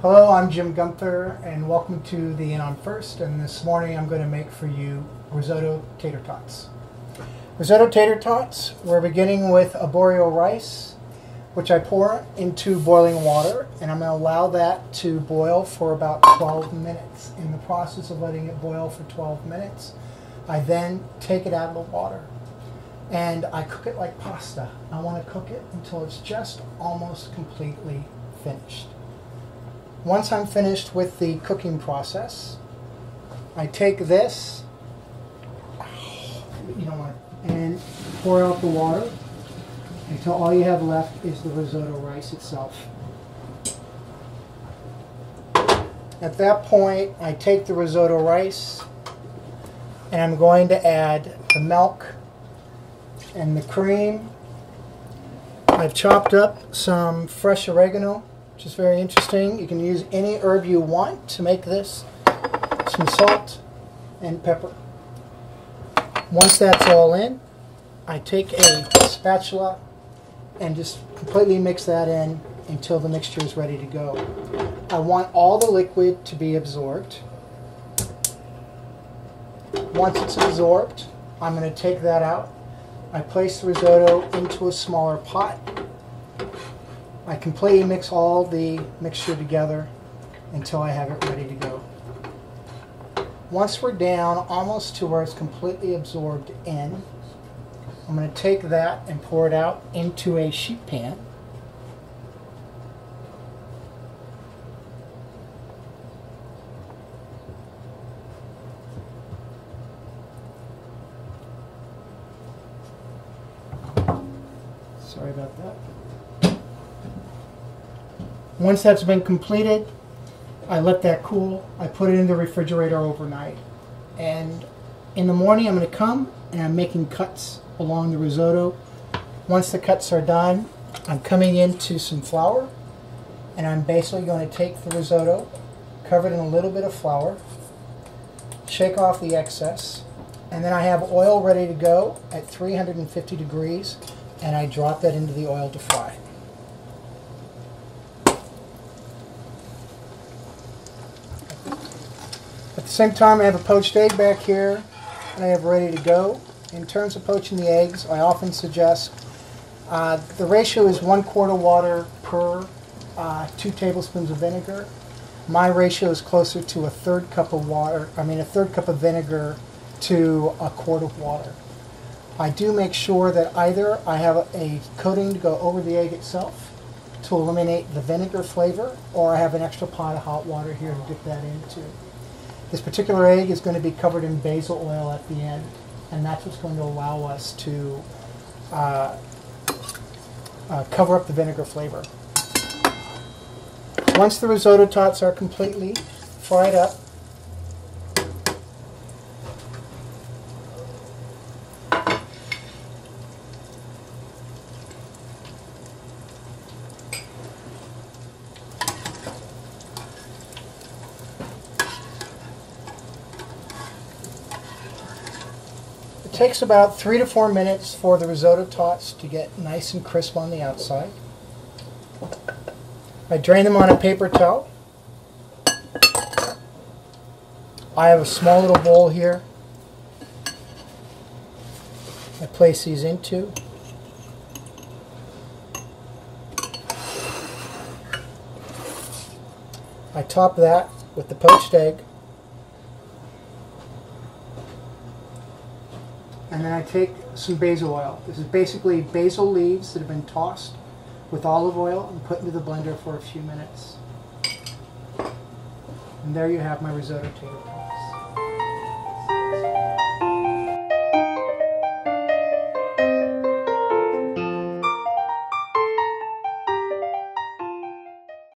Hello, I'm Jim Gunther, and welcome to the In On First. And this morning I'm going to make for you Risotto Tater Tots. Risotto Tater Tots, we're beginning with arborio rice, which I pour into boiling water, and I'm going to allow that to boil for about 12 minutes. In the process of letting it boil for 12 minutes, I then take it out of the water, and I cook it like pasta. I want to cook it until it's just almost completely finished. Once I'm finished with the cooking process, I take this, and pour out the water until all you have left is the risotto rice itself. At that point, I take the risotto rice and I'm going to add the milk and the cream. I've chopped up some fresh oregano, which is very interesting. You can use any herb you want to make this. Some salt and pepper. Once that's all in, I take a spatula and just completely mix that in until the mixture is ready to go. I want all the liquid to be absorbed. Once it's absorbed, I'm going to take that out. I place the risotto into a smaller pot. I completely mix all the mixture together until I have it ready to go. Once we're down almost to where it's completely absorbed in, I'm going to take that and pour it out into a sheet pan. Sorry about that. Once that's been completed, I let that cool. I put it in the refrigerator overnight. And in the morning I'm going to come and I'm making cuts along the risotto. Once the cuts are done, I'm coming into some flour, and I'm basically going to take the risotto, cover it in a little bit of flour, shake off the excess, and then I have oil ready to go at 350 degrees, and I drop that into the oil to fry. At the same time, I have a poached egg back here that I have ready to go. In terms of poaching the eggs, I often suggest the ratio is 1/4 water per 2 tablespoons of vinegar. My ratio is closer to a third cup of vinegar to a quart of water. I do make sure that either I have a coating to go over the egg itself to eliminate the vinegar flavor, or I have an extra pot of hot water here to dip that into. This particular egg is going to be covered in basil oil at the end, and that's what's going to allow us to cover up the vinegar flavor. Once the risotto tots are completely fried up, it takes about 3 to 4 minutes for the risotto tots to get nice and crisp on the outside. I drain them on a paper towel. I have a small little bowl here I place these into. I top that with the poached egg. And then I take some basil oil. This is basically basil leaves that have been tossed with olive oil and put into the blender for a few minutes. And there you have my risotto tater tots.